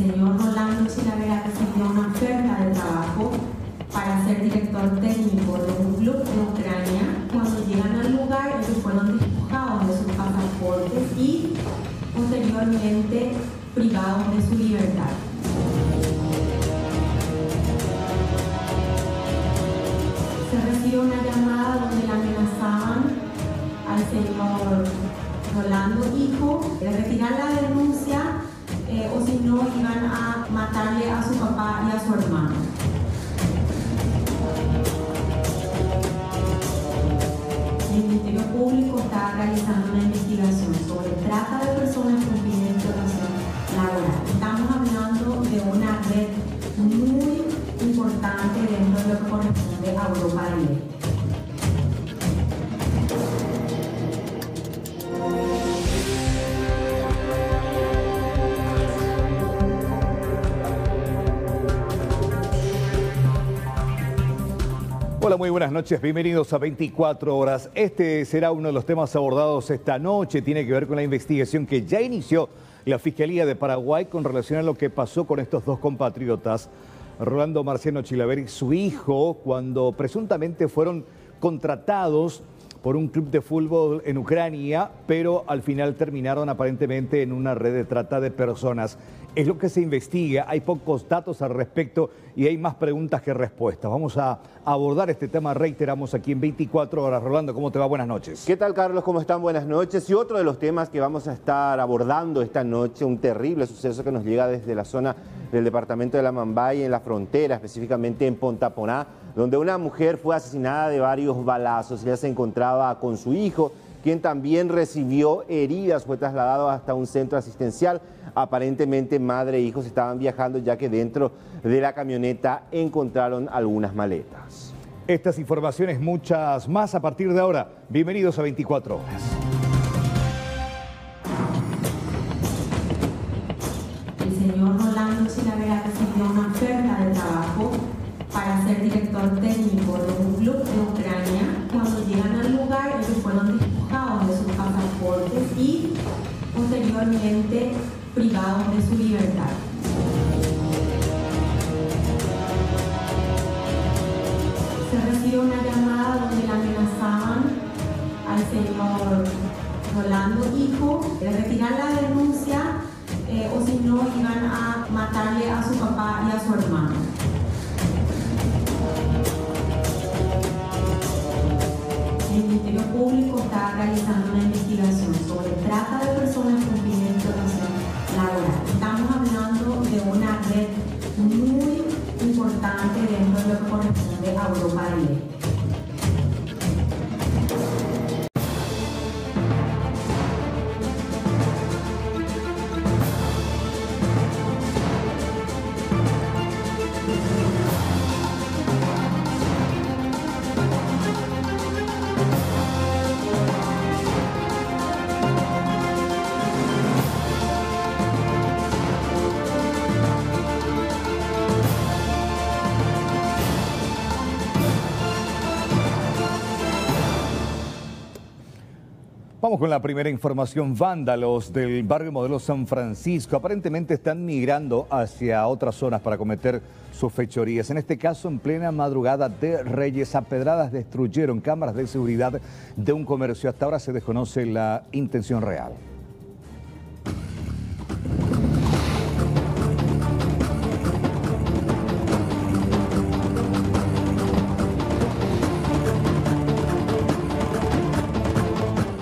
señor Rolando Chilavera recibió una oferta de trabajo para ser director técnico de un club en Ucrania. Cuando llegan al lugar, ellos fueron despojados de sus pasaportes y posteriormente privados de su libertad. Se recibió una llamada donde le amenazaban al señor Rolando hijo de retirar la denuncia o si no iban a matarle a su papá y a su hermano. El Ministerio Público está realizando una investigación sobre trata de personas con fines de explotación laboral. Estamos hablando de una red muy importante dentro de lo que corresponde a Europa del Este. Hola, muy buenas noches, bienvenidos a 24 horas. Este será uno de los temas abordados esta noche, tiene que ver con la investigación que ya inició la Fiscalía de Paraguay con relación a lo que pasó con estos dos compatriotas, Rolando Marciano Chilavera y su hijo, cuando presuntamente fueron contratados por un club de fútbol en Ucrania, pero al final terminaron aparentemente en una red de trata de personas. Es lo que se investiga, hay pocos datos al respecto y hay más preguntas que respuestas. Vamos a abordar este tema, reiteramos, aquí en 24 horas. Rolando, ¿cómo te va? Buenas noches. ¿Qué tal, Carlos? ¿Cómo están? Buenas noches. Y otro de los temas que vamos a estar abordando esta noche, un terrible suceso que nos llega desde la zona del departamento de La Mambay, en la frontera, específicamente en Pontaponá, donde una mujer fue asesinada de varios balazos. Ella se encontraba con su hijo, quien también recibió heridas, fue trasladado hasta un centro asistencial. Aparentemente madre e hijos estaban viajando, ya que dentro de la camioneta encontraron algunas maletas. Estas informaciones, muchas más a partir de ahora. Bienvenidos a 24 horas. El señor Rolando Chilavera recibió una oferta de trabajo para ser director técnico de un club en Ucrania. Cuando llegan al lugar, ellos fueron despojados de sus pasaportes y posteriormente privados de su libertad. Se recibió una llamada donde le amenazaban al señor Rolando hijo de retirar la denuncia o si no iban a matarle a su papá y a su hermano. El Ministerio Público está realizando una investigación sobre trata de personas con fines de explotación laboral. Estamos hablando de una red muy importante dentro de lo que corresponde a Europa del Este. Vamos con la primera información. Vándalos del barrio Modelo San Francisco aparentemente están migrando hacia otras zonas para cometer sus fechorías. En este caso, en plena madrugada de Reyes, a pedradas destruyeron cámaras de seguridad de un comercio. Hasta ahora se desconoce la intención real.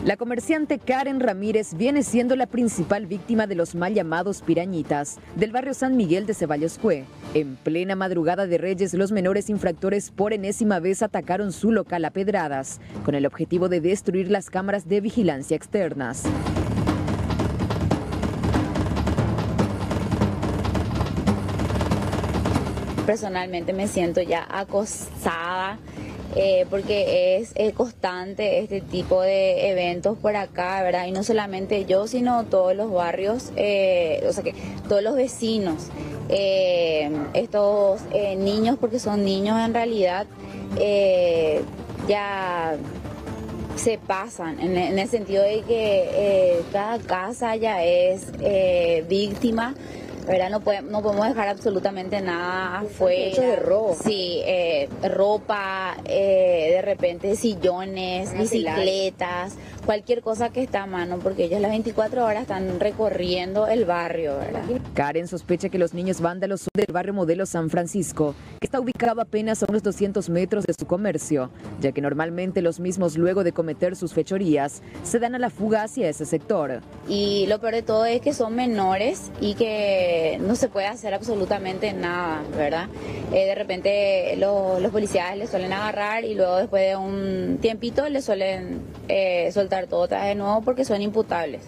La comerciante Karen Ramírez viene siendo la principal víctima de los mal llamados pirañitas del barrio San Miguel de Ceballos Cue. En plena madrugada de Reyes, los menores infractores por enésima vez atacaron su local a pedradas, con el objetivo de destruir las cámaras de vigilancia externas. Personalmente me siento ya acosada. Porque es constante este tipo de eventos por acá, ¿verdad? Y no solamente yo, sino todos los barrios, o sea que todos los vecinos, estos niños, porque son niños en realidad, ya se pasan, en el sentido de que cada casa ya es víctima ¿verdad? No podemos dejar absolutamente nada afuera. Hechos de robo. Sí, ropa, de repente sillones, bicicletas, cualquier cosa que está a mano, porque ellos las 24 horas están recorriendo el barrio, ¿verdad? Karen sospecha que los niños vándalos son del barrio Modelo San Francisco, que está ubicado apenas a unos 200 metros de su comercio, ya que normalmente los mismos, luego de cometer sus fechorías, se dan a la fuga hacia ese sector. Y lo peor de todo es que son menores y que no se puede hacer absolutamente nada, ¿verdad? De repente los policías les suelen agarrar y luego después de un tiempito les suelen soltar todo otra vez de nuevo porque son imputables.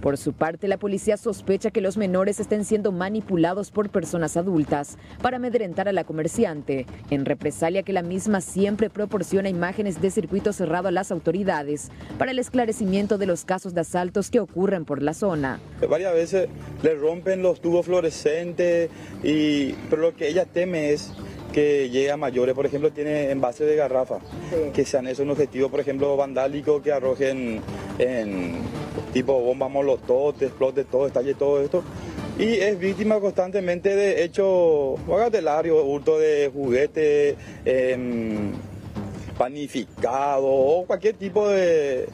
Por su parte, la policía sospecha que los menores estén siendo manipulados por personas adultas para amedrentar a la comerciante, en represalia que la misma siempre proporciona imágenes de circuito cerrado a las autoridades para el esclarecimiento de los casos de asaltos que ocurren por la zona. Varias veces le rompen los tubos fluorescentes, pero lo que ella teme es que llegue a mayores. Por ejemplo, tiene envases de garrafa, que sean esos un objetivo, por ejemplo, vandálico, que arrojen en tipo bombas molotov, explote todo, estalle todo esto. Y es víctima constantemente de hechos bagatelarios, hurto de juguetes, panificado o cualquier tipo de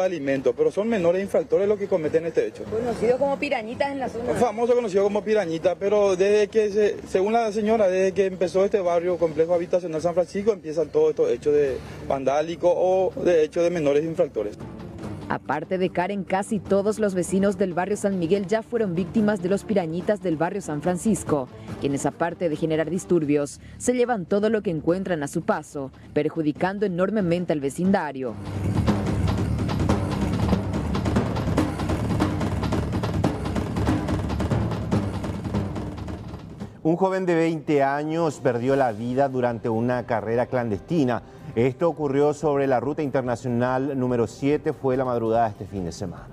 alimento, pero son menores infractores los que cometen este hecho. Conocidos como pirañitas en la zona. Famoso conocido como pirañita, pero desde que, según la señora, desde que empezó este barrio complejo habitacional San Francisco, empiezan todos estos hechos de vandálico o de hechos de menores infractores. Aparte de Karen, casi todos los vecinos del barrio San Miguel ya fueron víctimas de los pirañitas del barrio San Francisco, quienes aparte de generar disturbios, se llevan todo lo que encuentran a su paso, perjudicando enormemente al vecindario. Un joven de 20 años perdió la vida durante una carrera clandestina. Esto ocurrió sobre la ruta internacional número 7, fue la madrugada de este fin de semana.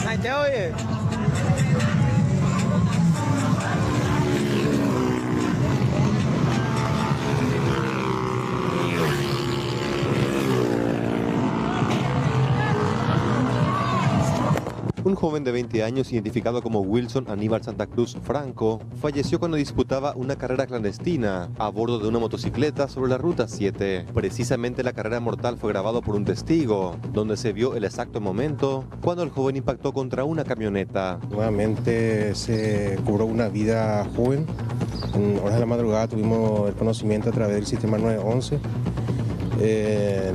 Ahí te oye. Un joven de 20 años, identificado como Wilson Aníbal Santa Cruz Franco, falleció cuando disputaba una carrera clandestina a bordo de una motocicleta sobre la Ruta 7. Precisamente la carrera mortal fue grabado por un testigo, donde se vio el exacto momento cuando el joven impactó contra una camioneta. Nuevamente se cobró una vida joven. En horas de la madrugada tuvimos el conocimiento a través del sistema 911.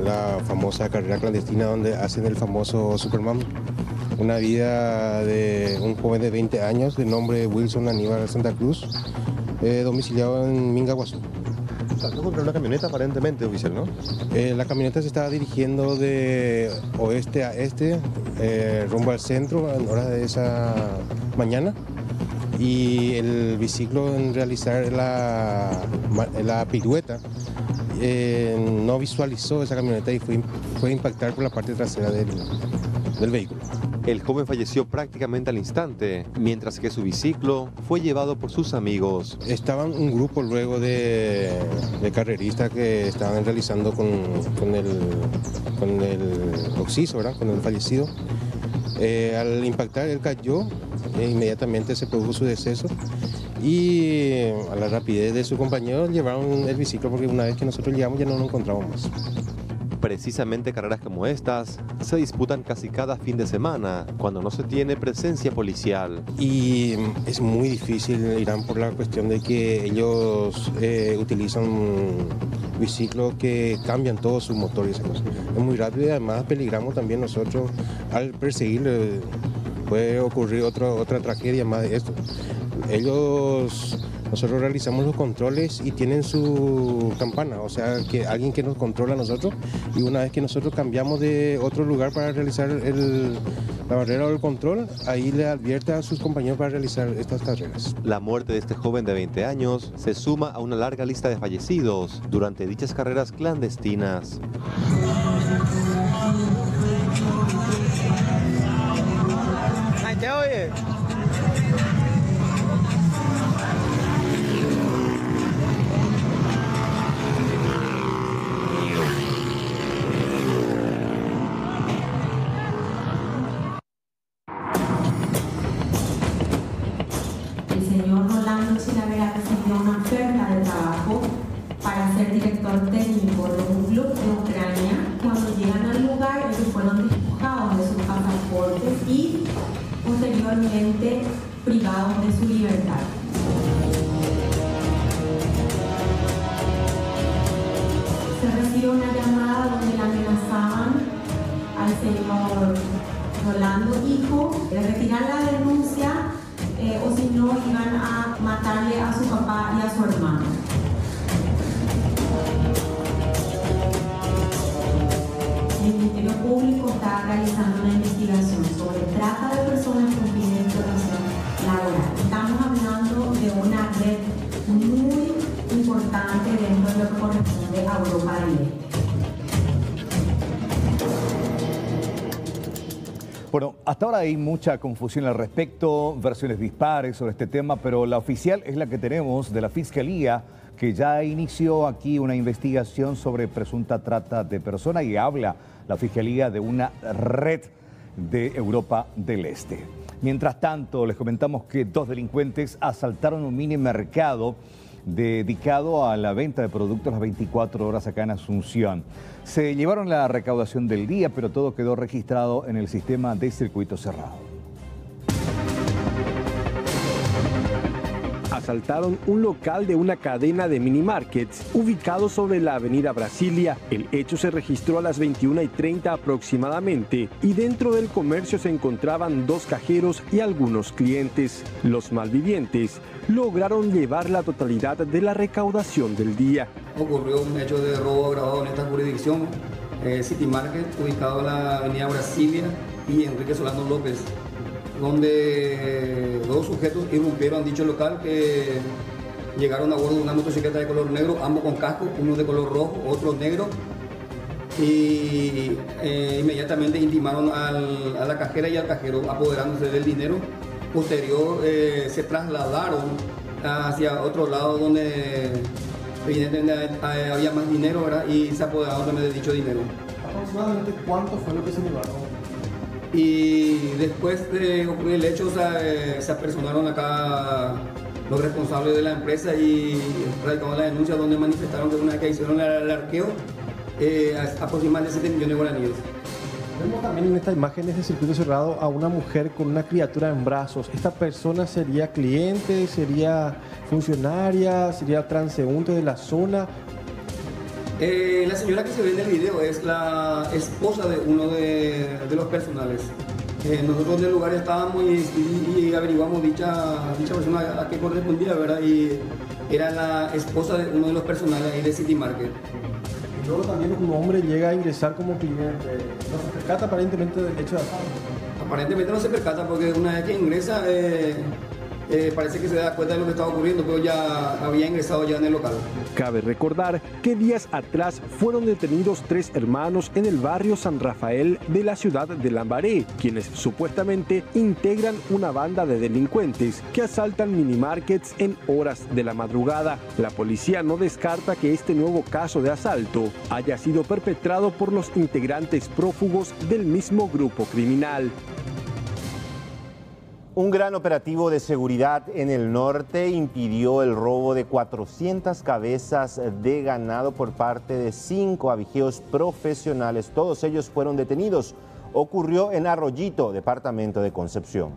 La famosa carrera clandestina donde hacen el famoso Superman. Una vida de un joven de 20 años de nombre Wilson Aníbal Santa Cruz, domiciliado en Mingaguazú. Saltó contra una camioneta aparentemente, oficial, ¿no? La camioneta se estaba dirigiendo de oeste a este, rumbo al centro, en horas de esa mañana. Y el biciclo, en realizar la pirueta, no visualizó esa camioneta y fue a impactar por la parte trasera del vehículo. El joven falleció prácticamente al instante, mientras que su biciclo fue llevado por sus amigos. Estaban un grupo luego de carreristas que estaban realizando con el occiso, ¿verdad? Con el fallecido. Al impactar, él cayó e inmediatamente se produjo su deceso. Y a la rapidez de su compañero llevaron el biciclo porque una vez que nosotros llegamos ya no lo encontramos más. Precisamente carreras como estas se disputan casi cada fin de semana, cuando no se tiene presencia policial. Y es muy difícil, Irán, por la cuestión de que ellos utilizan biciclos que cambian todo su motor y esas cosas. Es muy rápido y además peligramos también nosotros al perseguirle. Puede ocurrir otra tragedia más de esto. Nosotros realizamos los controles y tienen su campana, o sea, que alguien que nos controla a nosotros, y una vez que nosotros cambiamos de otro lugar para realizar la barrera o el control, ahí le advierte a sus compañeros para realizar estas carreras. La muerte de este joven de 20 años se suma a una larga lista de fallecidos durante dichas carreras clandestinas. Ahí te oye. ser director técnico de un club de Ucrania. Cuando llegan al lugar, ellos fueron despojados de sus pasaportes y posteriormente privados de su libertad. Se recibió una llamada donde le amenazaban al señor Rolando Hijo de retirar la denuncia o si no iban a matarle a su papá y a su hermano. El Ministerio Público está realizando una investigación sobre trata de personas con fines de explotación laboral. Estamos hablando de una red muy importante dentro de lo que corresponde a Europa del Este. Bueno, hasta ahora hay mucha confusión al respecto, versiones dispares sobre este tema, pero la oficial es la que tenemos de la Fiscalía, que ya inició aquí una investigación sobre presunta trata de personas y habla la Fiscalía de una red de Europa del Este. Mientras tanto, les comentamos que 2 delincuentes asaltaron un mini mercado dedicado a la venta de productos las 24 horas acá en Asunción. Se llevaron la recaudación del día, pero todo quedó registrado en el sistema de circuito cerrado. Asaltaron un local de una cadena de mini markets ubicado sobre la avenida Brasilia. El hecho se registró a las 21:30 aproximadamente y dentro del comercio se encontraban 2 cajeros y algunos clientes. Los malvivientes lograron llevar la totalidad de la recaudación del día. Ocurrió un hecho de robo agravado en esta jurisdicción, City Market, ubicado en la avenida Brasilia y Enrique Solano López, donde 2 sujetos irrumpieron dicho local que llegaron a bordo de una motocicleta de color negro, ambos con casco, uno de color rojo, otro negro, y inmediatamente intimaron a la cajera y al cajero apoderándose del dinero. Posterior se trasladaron hacia otro lado donde evidentemente había más dinero, ¿verdad? Y se apoderaron también de dicho dinero. ¿Aproximadamente cuánto fue lo que se llevaron? Y después de ocurrir el hecho, se apersonaron acá los responsables de la empresa y radicaron la denuncia donde manifestaron que una vez que hicieron el arqueo, aproximadamente 7 millones de guaraníes. Vemos también en estas imágenes de circuito cerrado a una mujer con una criatura en brazos. ¿Esta persona sería cliente, sería funcionaria, sería transeúnte de la zona? La señora que se ve en el video es la esposa de uno de los personales. Nosotros en el lugar estábamos y averiguamos dicha persona a qué correspondía, ¿verdad? Y era la esposa de uno de los personales ahí de City Market. Y luego también un hombre llega a ingresar como cliente. ¿No se percata aparentemente del hecho de asalto? Aparentemente no se percata porque una vez que ingresa parece que se da cuenta de lo que estaba ocurriendo, pero ya había ingresado ya en el local. Cabe recordar que días atrás fueron detenidos 3 hermanos en el barrio San Rafael de la ciudad de Lambaré, quienes supuestamente integran una banda de delincuentes que asaltan minimarkets en horas de la madrugada. La policía no descarta que este nuevo caso de asalto haya sido perpetrado por los integrantes prófugos del mismo grupo criminal. Un gran operativo de seguridad en el norte impidió el robo de 400 cabezas de ganado por parte de 5 avijeros profesionales. Todos ellos fueron detenidos. Ocurrió en Arroyito, departamento de Concepción.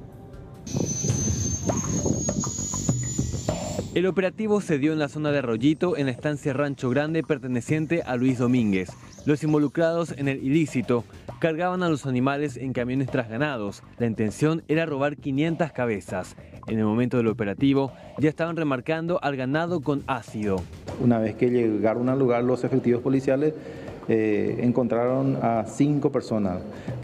El operativo se dio en la zona de Arroyito, en la estancia Rancho Grande perteneciente a Luis Domínguez. Los involucrados en el ilícito cargaban a los animales en camiones trasganados. La intención era robar 500 cabezas. En el momento del operativo ya estaban remarcando al ganado con ácido. Una vez que llegaron al lugar los efectivos policiales, encontraron a 5 personas.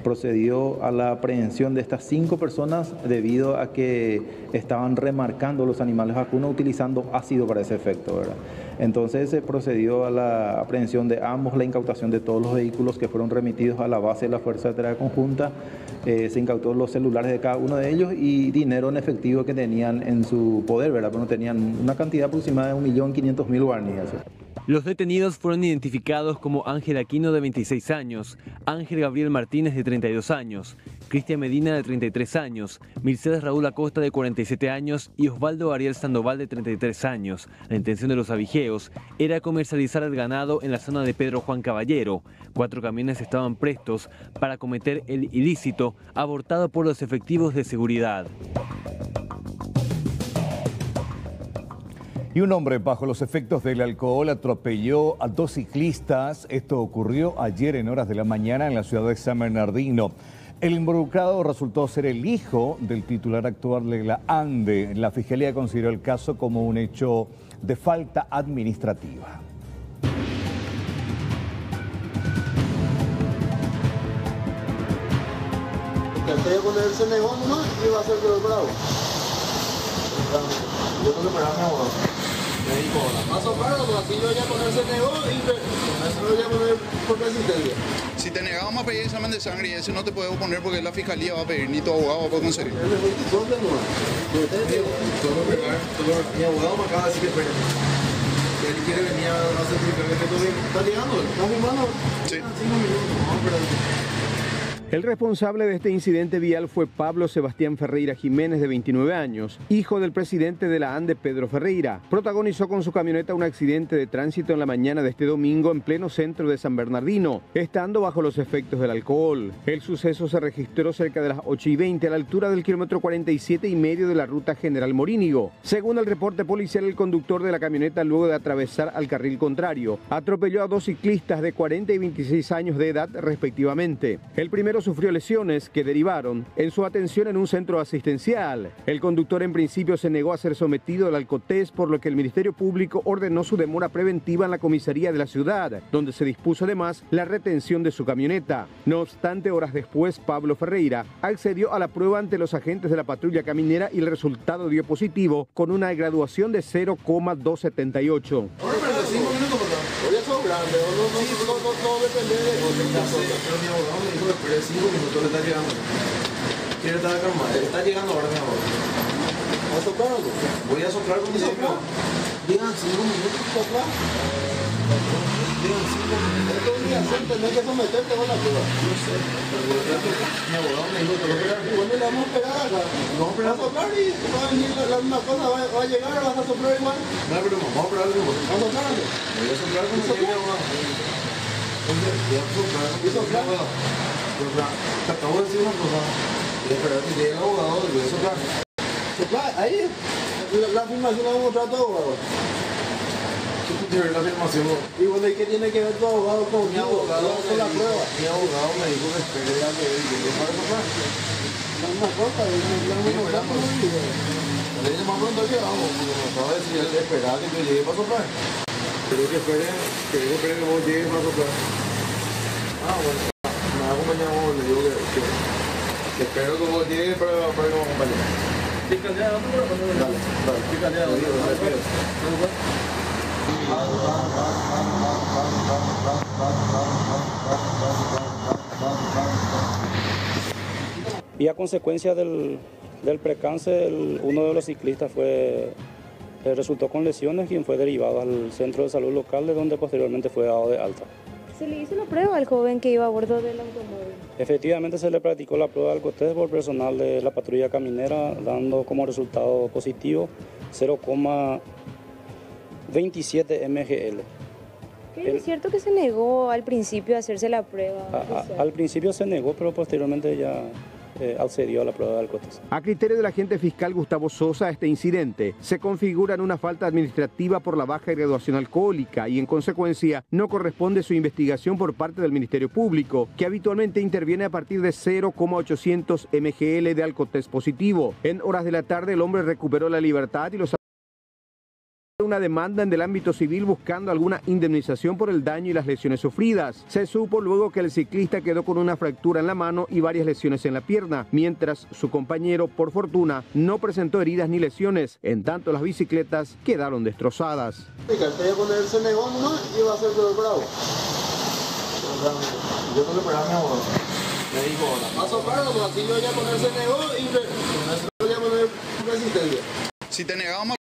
Procedió a la aprehensión de estas 5 personas debido a que estaban remarcando los animales vacunos utilizando ácido para ese efecto, ¿verdad? Entonces se procedió a la aprehensión de ambos, la incautación de todos los vehículos que fueron remitidos a la base de la Fuerza de Tarea Conjunta. Se incautó los celulares de cada uno de ellos y dinero en efectivo que tenían en su poder, ¿verdad? Pero tenían una cantidad aproximada de 1.500.000 guaraníes. Los detenidos fueron identificados como Ángel Aquino, de 26 años, Ángel Gabriel Martínez, de 32 años, Cristian Medina, de 33 años, Mercedes Raúl Acosta, de 47 años y Osvaldo Ariel Sandoval, de 33 años. La intención de los abigeos era comercializar el ganado en la zona de Pedro Juan Caballero. 4 camiones estaban prestos para cometer el ilícito, abortado por los efectivos de seguridad. Y un hombre bajo los efectos del alcohol atropelló a 2 ciclistas. Esto ocurrió ayer en horas de la mañana en la ciudad de San Bernardino. El involucrado resultó ser el hijo del titular actual de la ANDE. La Fiscalía consideró el caso como un hecho de falta administrativa. Intenté ponerse negó nomás y iba a ser peor bravo. Yo tengo que esperar a mi abogado. Me dijo, más o menos, así yo ya ponerse negó y me voy a poner por resistencia. Si te negamos a pedir examen de sangre y ese no te podemos poner porque la fiscalía va a pedir, ni tu abogado va a poder conseguir. Mi abogado me acaba de decir que espere. Él quiere venir a hacer el ¿está llegando? ¿Está filmando? Sí. 5 minutos, vamos a esperar. El responsable de este incidente vial fue Pablo Sebastián Ferreira Jiménez, de 29 años, hijo del presidente de la ANDE, Pedro Ferreira. Protagonizó con su camioneta un accidente de tránsito en la mañana de este domingo en pleno centro de San Bernardino, estando bajo los efectos del alcohol. El suceso se registró cerca de las 8:20 a la altura del kilómetro 47,5 de la ruta General Morínigo. Según el reporte policial, el conductor de la camioneta, luego de atravesar al carril contrario, atropelló a 2 ciclistas de 40 y 26 años de edad respectivamente. El primero sufrió lesiones que derivaron en su atención en un centro asistencial. El conductor en principio se negó a ser sometido al alcotest, por lo que el Ministerio Público ordenó su demora preventiva en la comisaría de la ciudad, donde se dispuso además la retención de su camioneta. No obstante, horas después, Pablo Ferreira accedió a la prueba ante los agentes de la patrulla caminera y el resultado dio positivo, con una graduación de 0,278. Voy a sobrar, pero no depende de pero mi abogado me dijo que espere 5 minutos, le está llegando. ¿Quiere estar calma? Está llegando ahora mi abogado. ¿Va a soplar algo? Voy a soplar con mi soplar. Digan 5 minutos, soplar. Digan 5 minutos. Esto es obligación, tenés que someterte con la prueba. No sé. Mi abogado me dijo que lo esperar. Bueno, le vamos a esperar acá. Vamos a esperar a soplar y va a venir la misma cosa, va a llegar, vas a soplar igual. No, pero vamos a esperar algo. Vamos a soplar algo. Voy a soplar con mi abogado. ¿Y soplar? Te acabo de decir una cosa. Voy a esperar que llegue el abogado y voy a soplar. Soplar, ahí. La afirmación la vamos a mostrar a tu abogado. ¿Qué tú tienes la afirmación? Y bueno, ¿y qué tiene que ver tu abogado con mi abogado? Con la prueba. Mi abogado me dijo que espere a que él llegue para soplar. La misma cosa, la misma cosa. Le dije más pronto que vamos, porque me acaba de decir él de esperar que yo llegue para soplar. Creo que espere que vos llegues para soplar. Ah, bueno, me ha acompañado, le digo que espero que vos llegues para que me acompañe. Fíjate a dónde, dale, fíjate a dónde, Y a consecuencia del percance, uno de los ciclistas resultó con lesiones, quien fue derivado al centro de salud local, de donde posteriormente fue dado de alta. ¿Se le hizo la prueba al joven que iba a bordo del automóvil? Efectivamente se le practicó la prueba de alcotest por personal de la patrulla caminera, dando como resultado positivo 0,27 mgl. ¿Es cierto que se negó al principio a hacerse la prueba? Al principio se negó, pero posteriormente ya accedió a la prueba de alcotest. A criterio del agente fiscal Gustavo Sosa, este incidente se configura en una falta administrativa por la baja graduación alcohólica y en consecuencia no corresponde su investigación por parte del Ministerio Público, que habitualmente interviene a partir de 0,800 mgl de alcotest positivo. En horas de la tarde el hombre recuperó la libertad y los una demanda en el ámbito civil buscando alguna indemnización por el daño y las lesiones sufridas. Se supo luego que el ciclista quedó con una fractura en la mano y varias lesiones en la pierna, mientras su compañero, por fortuna, no presentó heridas ni lesiones. En tanto, las bicicletas quedaron destrozadas. Fíjate, con él se negó nomás y va a ser peor bravo. Yo tengo que esperar a mi abogado. Me dijo, va a soplar, así yo ya con él se negó y me voy a poner resistencia. Si te negamos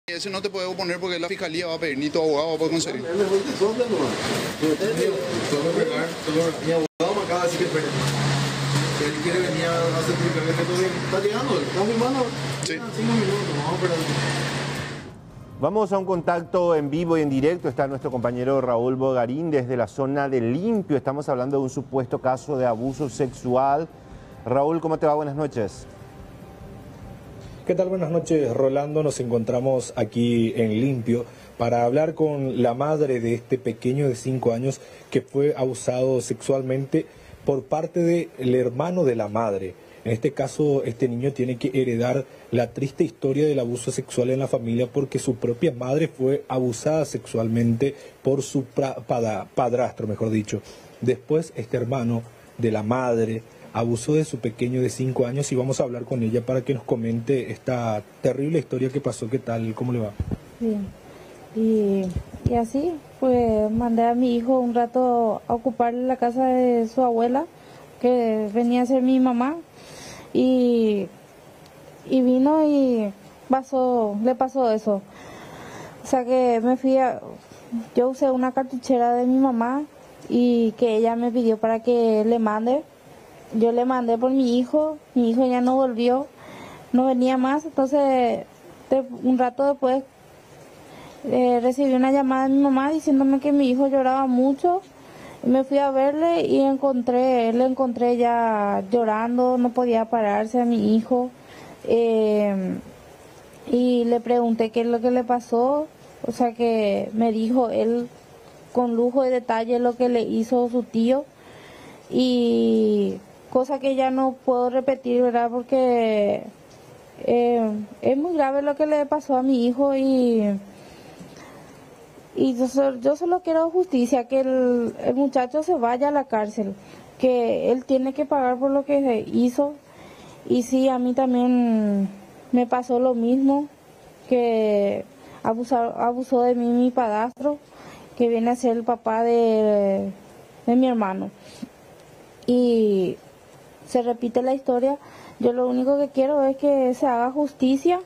ese no te puedo poner porque la fiscalía va a pedir, ni tu abogado va a poder conseguir. Mi abogado me acaba de decir que espere. Él quiere venir a certificar que todo bien. ¿Está llegando? ¿Está filmando? Sí. 5 minutos, vamos a esperar. Vamos a un contacto en vivo y en directo. Está nuestro compañero Raúl Bogarín desde la zona de Limpio. Estamos hablando de un supuesto caso de abuso sexual. Raúl, ¿cómo te va? Buenas noches. ¿Qué tal? Buenas noches, Rolando. Nos encontramos aquí en Limpio para hablar con la madre de este pequeño de 5 años que fue abusado sexualmente por parte del hermano de la madre. En este caso, este niño tiene que heredar la triste historia del abuso sexual en la familia porque su propia madre fue abusada sexualmente por su padrastro, mejor dicho. Después, este hermano de la madre abusó de su pequeño de 5 años y vamos a hablar con ella para que nos comente esta terrible historia que pasó. ¿Qué tal? ¿Cómo le va? Bien. Y así, pues mandé a mi hijo un rato a ocuparle la casa de su abuela, que venía a ser mi mamá, y vino y le pasó eso. O sea que yo usé una cartuchera de mi mamá y que ella me pidió para que le mande. Yo le mandé por mi hijo ya no volvió, no venía más, entonces un rato después recibí una llamada de mi mamá diciéndome que mi hijo lloraba mucho. Me fui a verle y le encontré ya llorando, no podía pararse a mi hijo. Y le pregunté qué es lo que le pasó, o sea que me dijo él con lujo de detalle lo que le hizo su tío, y cosa que ya no puedo repetir, ¿verdad? Porque es muy grave lo que le pasó a mi hijo y yo solo quiero justicia, que el muchacho se vaya a la cárcel, que él tiene que pagar por lo que hizo. Y sí, a mí también me pasó lo mismo, que abusó de mí mi padrastro, que viene a ser el papá de mi hermano. Y se repite la historia. Yo lo único que quiero es que se haga justicia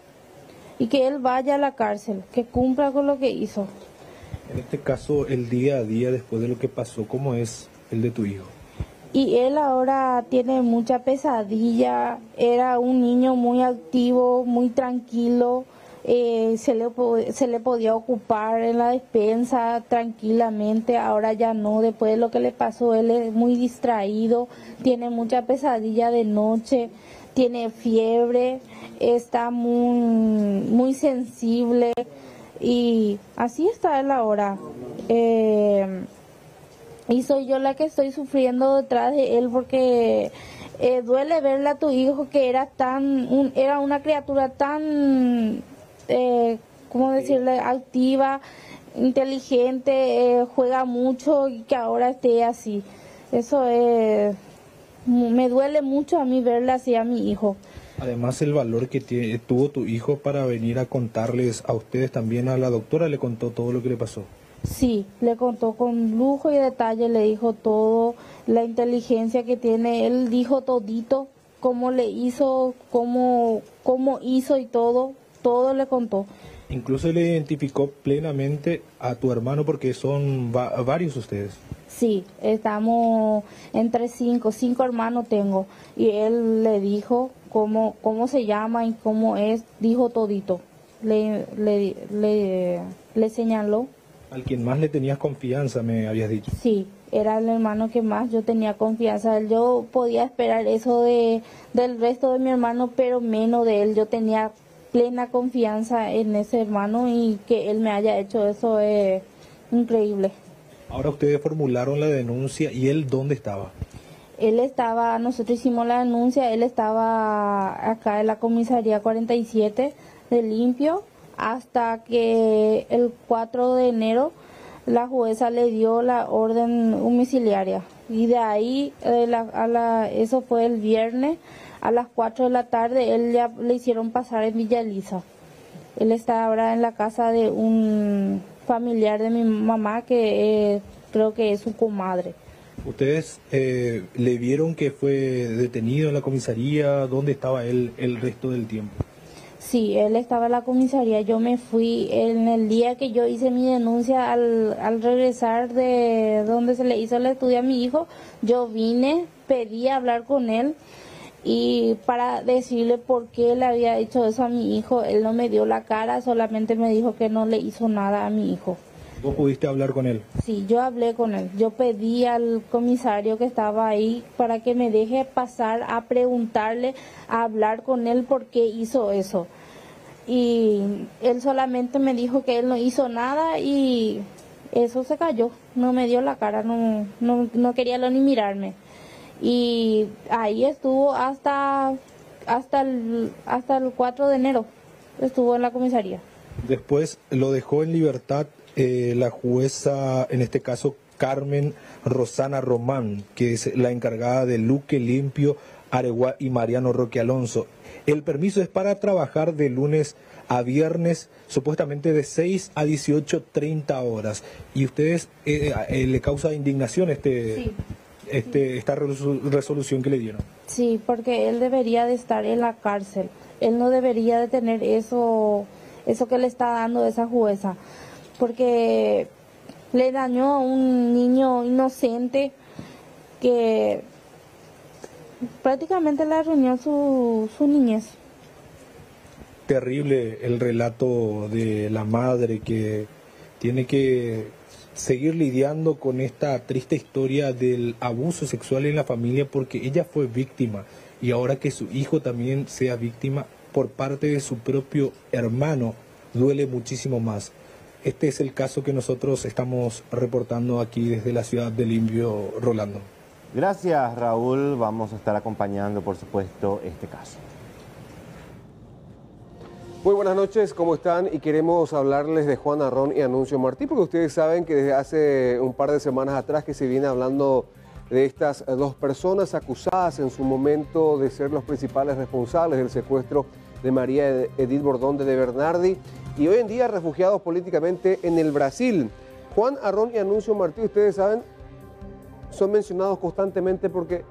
y que él vaya a la cárcel, que cumpla con lo que hizo. En este caso, el día a día después de lo que pasó, ¿cómo es el de tu hijo? Y él ahora tiene mucha pesadilla, era un niño muy activo, muy tranquilo, se le podía ocupar en la despensa tranquilamente, ahora ya no, después de lo que le pasó, él es muy distraído, tiene mucha pesadilla de noche, tiene fiebre, está muy sensible. Y así está él ahora. Y soy yo la que estoy sufriendo detrás de él porque duele verle a tu hijo que era una criatura tan, ¿cómo decirle?, activa, inteligente, juega mucho, y que ahora esté así. Eso me duele mucho a mí verle así a mi hijo. Además, el valor que tuvo tu hijo para venir a contarles a ustedes, también a la doctora le contó todo lo que le pasó. Sí, le contó con lujo y detalle, le dijo todo, la inteligencia que tiene, él dijo todito, cómo le hizo, cómo hizo y todo le contó. Incluso le identificó plenamente a tu hermano porque son varios ustedes. Sí, estamos entre 5 hermanos tengo, y él le dijo cómo se llama y cómo es, dijo todito, le señaló. Al quien más le tenías confianza, me habías dicho. Sí, era el hermano que más yo tenía confianza. Yo podía esperar eso del resto de mi hermano, pero menos de él. Yo tenía plena confianza en ese hermano, y que él me haya hecho eso es increíble. Ahora ustedes formularon la denuncia, ¿y él dónde estaba? Nosotros hicimos la denuncia, él estaba acá en la comisaría 47 de Limpio, hasta que el 4 de enero la jueza le dio la orden domiciliaria. Y de ahí, eso fue el viernes, a las 4 de la tarde, él ya le hicieron pasar en Villa Elisa. Él está ahora en la casa de un familiar de mi mamá, que creo que es su comadre. ¿Ustedes le vieron que fue detenido en la comisaría? ¿Dónde estaba él el resto del tiempo? Sí, él estaba en la comisaría. Yo me fui en el día que yo hice mi denuncia, al regresar de donde se le hizo el estudio a mi hijo. Yo vine pedí hablar con él y para decirle por qué le había hecho eso a mi hijo. Él no me dio la cara, solamente me dijo que no le hizo nada a mi hijo. ¿Vos pudiste hablar con él? Sí, yo hablé con él. Yo pedí al comisario que estaba ahí para que me deje pasar a preguntarle, a hablar con él por qué hizo eso. Y él solamente me dijo que él no hizo nada y eso se cayó. No me dio la cara, no quería ni mirarme. Y ahí estuvo hasta el 4 de enero, estuvo en la comisaría. Después lo dejó en libertad la jueza, en este caso Carmen Rosana Román, que es la encargada de Luque Limpio, Areguá y Mariano Roque Alonso. El permiso es para trabajar de lunes a viernes, supuestamente de 6 a 18:30 horas. ¿Y ustedes le causa indignación esta resolución que le dieron? Sí, porque él debería de estar en la cárcel. Él no debería de tener eso que le está dando esa jueza, porque le dañó a un niño inocente que prácticamente le arruinó su niñez. Terrible el relato de la madre que tiene que seguir lidiando con esta triste historia del abuso sexual en la familia, porque ella fue víctima y ahora que su hijo también sea víctima por parte de su propio hermano, duele muchísimo más. Este es el caso que nosotros estamos reportando aquí desde la ciudad de Limpio, Rolando. Gracias, Raúl. Vamos a estar acompañando, por supuesto, este caso. Muy buenas noches, ¿cómo están? Y queremos hablarles de Juan Arrón y Anuncio Martí, porque ustedes saben que desde hace un par de semanas atrás que se viene hablando de estas dos personas acusadas en su momento de ser los principales responsables del secuestro de María Edith Bordón de Bernardi, y hoy en día refugiados políticamente en el Brasil. Juan Arrón y Anuncio Martí, ustedes saben, son mencionados constantemente porque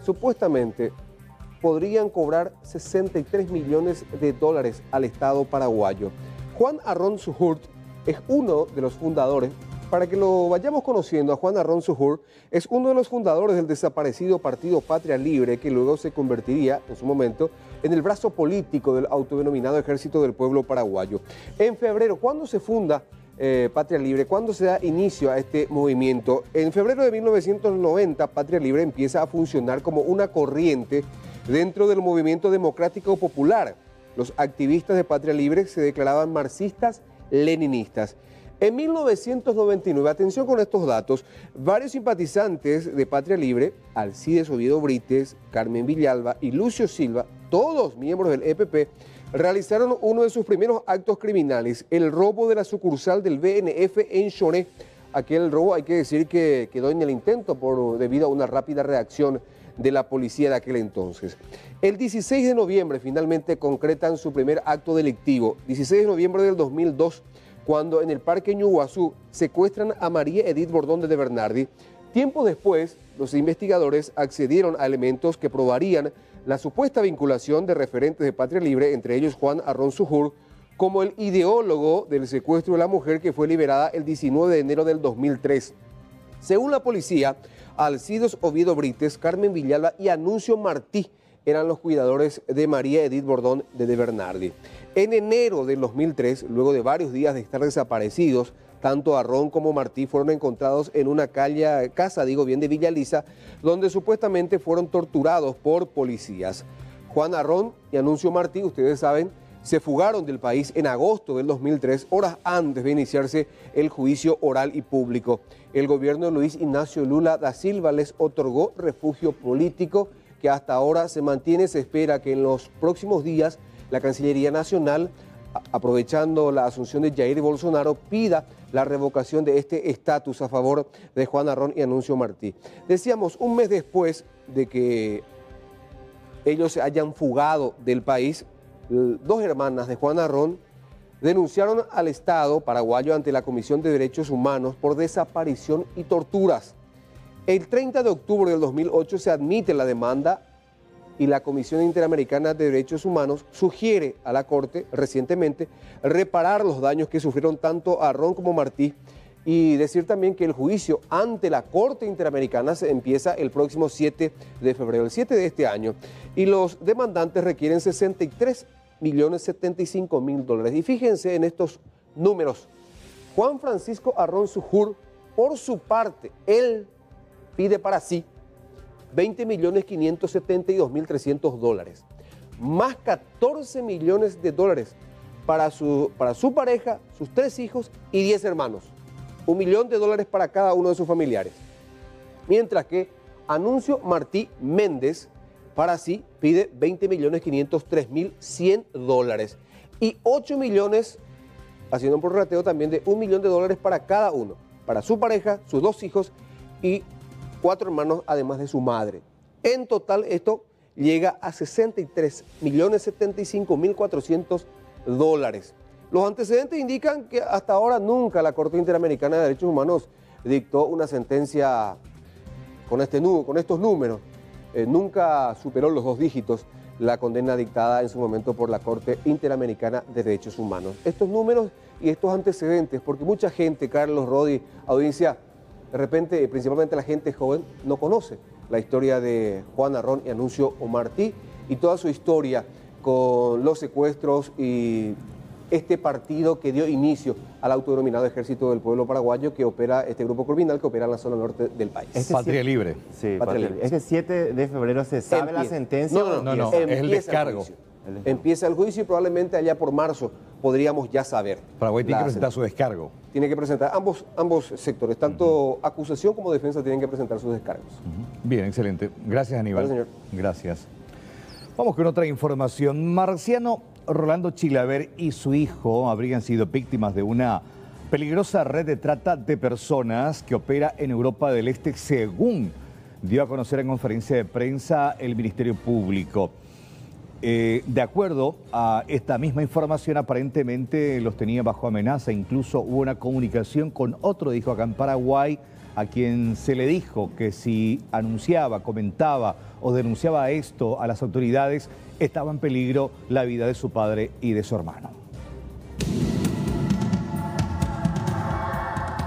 supuestamente podrían cobrar 63 millones de dólares al Estado paraguayo. Juan Arrón Suhurt es uno de los fundadores, para que lo vayamos conociendo, a Juan Arrón Suhurt es uno de los fundadores del desaparecido Partido Patria Libre, que luego se convertiría en su momento en el brazo político del autodenominado Ejército del Pueblo Paraguayo. En febrero, ¿cuándo se funda Patria Libre? ¿Cuándo se da inicio a este movimiento? En febrero de 1990, Patria Libre empieza a funcionar como una corriente dentro del movimiento democrático popular. Los activistas de Patria Libre se declaraban marxistas-leninistas. En 1999, atención con estos datos, varios simpatizantes de Patria Libre, Alcides Oviedo Brites, Carmen Villalba y Lucio Silva, todos miembros del EPP, realizaron uno de sus primeros actos criminales, el robo de la sucursal del BNF en Choné. Aquel robo, hay que decir que quedó en el intento debido a una rápida reacción de la policía de aquel entonces. El 16 de noviembre finalmente concretan su primer acto delictivo, 16 de noviembre del 2002, cuando en el Parque Ñuguazú secuestran a María Edith Bordón de Bernardi. Tiempo después, los investigadores accedieron a elementos que probarían la supuesta vinculación de referentes de Patria Libre, entre ellos Juan Arrón Suhurt, como el ideólogo del secuestro de la mujer que fue liberada el 19 de enero del 2003. Según la policía, Alcides Oviedo Brites, Carmen Villalba y Anuncio Martí eran los cuidadores de María Edith Bordón de Bernardi. En enero del 2003, luego de varios días de estar desaparecidos, tanto Arrón como Martí fueron encontrados en una casa de Villa Lisa, donde supuestamente fueron torturados por policías. Juan Arrón y Anuncio Martí, ustedes saben, se fugaron del país en agosto del 2003, horas antes de iniciarse el juicio oral y público. El gobierno de Luis Ignacio Lula da Silva les otorgó refugio político que hasta ahora se mantiene. Se espera que en los próximos días la Cancillería Nacional, aprovechando la asunción de Jair Bolsonaro, pida la revocación de este estatus a favor de Juan Arrón y Anuncio Martí. Decíamos, un mes después de que ellos se hayan fugado del país, dos hermanas de Juan Arrón denunciaron al Estado paraguayo ante la Comisión de Derechos Humanos por desaparición y torturas. El 30 de octubre del 2008 se admite la demanda y la Comisión Interamericana de Derechos Humanos sugiere a la Corte recientemente reparar los daños que sufrieron tanto Arrón como Martí Y decir también que el juicio ante la Corte Interamericana se empieza el próximo 7 de febrero, el 7 de este año. Y los demandantes requieren 63.075.000 dólares. Y fíjense en estos números. Juan Francisco Arrón Sujur, por su parte, él pide para sí 20.572.300 dólares, más 14 millones de dólares para su pareja, sus 3 hijos y 10 hermanos. $1 millón para cada uno de sus familiares. Mientras que Anuncio Martí Méndez, para sí, pide 20.503.100 dólares y 8 millones, haciendo un prorrateo también de $1 millón para cada uno, para su pareja, sus 2 hijos y 4 hermanos, además de su madre. En total, esto llega a 63.075.400 dólares. Los antecedentes indican que hasta ahora nunca la Corte Interamericana de Derechos Humanos dictó una sentencia con estos números. Nunca superó los 2 dígitos la condena dictada en su momento por la Corte Interamericana de Derechos Humanos. Estos números y estos antecedentes, porque mucha gente, Carlos, Rodi, audiencia, de repente, principalmente la gente joven, no conoce la historia de Juan Arrón y Anuncio Martí y toda su historia con los secuestros y este partido que dio inicio al autodenominado Ejército del Pueblo Paraguayo, que opera, este grupo criminal que opera en la zona norte del país. Patria Libre. Sí, Patria Libre. Este 7 de febrero se sabe la sentencia. No, es el descargo. Empieza el juicio y probablemente allá por marzo podríamos ya saber. Paraguay tiene que presentar su descargo. Tiene que presentar ambos sectores, tanto acusación como defensa tienen que presentar sus descargos. Bien, excelente. Gracias, Aníbal. Gracias, señor. Gracias. Vamos con otra información. Marciano Rolando Chilaver y su hijo habrían sido víctimas de una peligrosa red de trata de personas que opera en Europa del Este, según dio a conocer en conferencia de prensa el Ministerio Público. De acuerdo a esta misma información, aparentemente los tenía bajo amenaza. Incluso hubo una comunicación con otro hijo acá en Paraguay, a quien se le dijo que si anunciaba, comentaba o denunciaba esto a las autoridades, estaba en peligro la vida de su padre y de su hermano.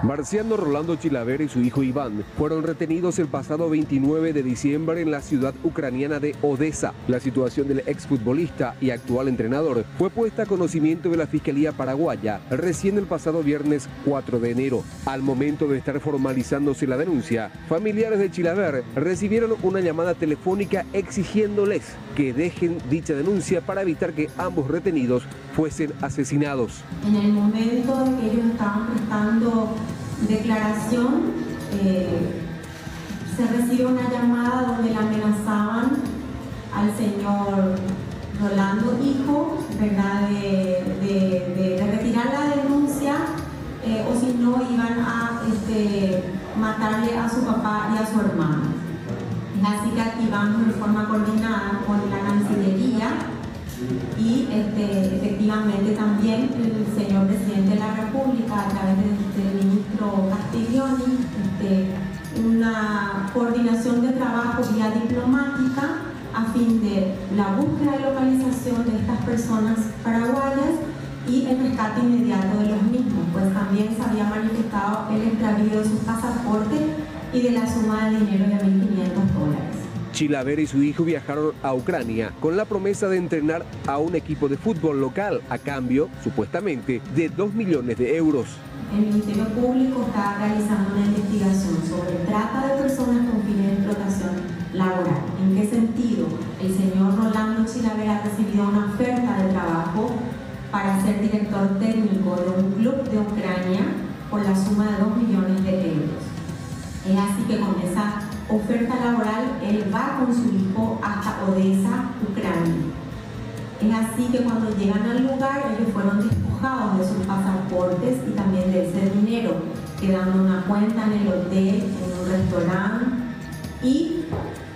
Marciano Rolando Chilaver y su hijo Iván fueron retenidos el pasado 29 de diciembre en la ciudad ucraniana de Odesa. La situación del exfutbolista y actual entrenador fue puesta a conocimiento de la Fiscalía Paraguaya recién el pasado viernes 4 de enero. Al momento de estar formalizándose la denuncia, familiares de Chilaver recibieron una llamada telefónica exigiéndoles que dejen dicha denuncia para evitar que ambos retenidos fuesen asesinados. En el momento en que ellos estaban prestando declaración, se recibe una llamada donde le amenazaban al señor Rolando hijo, ¿verdad?, de retirar la denuncia o si no iban a matarle a su papá y a su hermano. Es así que activamos de forma coordinada con la Cancillería y efectivamente también el señor presidente de la República, a través del ministro Castiglioni, una coordinación de trabajo vía diplomática a fin de la búsqueda y localización de estas personas paraguayas y el rescate inmediato de los mismos, pues también se había manifestado el extravío de sus pasaportes y de la suma de dinero de $1.500. Chilaver y su hijo viajaron a Ucrania con la promesa de entrenar a un equipo de fútbol local a cambio, supuestamente, de 2 millones de euros. El Ministerio Público está realizando una investigación sobre trata de personas con fines de explotación laboral. ¿En qué sentido? El señor Rolando Chilaver ha recibido una oferta de trabajo para ser director técnico de un club de Ucrania por la suma de 2 millones de euros. Es así que con esa oferta laboral él va con su hijo hasta Odesa, Ucrania. Es así que cuando llegan al lugar ellos fueron despojados de sus pasaportes y también de ese dinero, quedando una cuenta en el hotel, en un restaurante y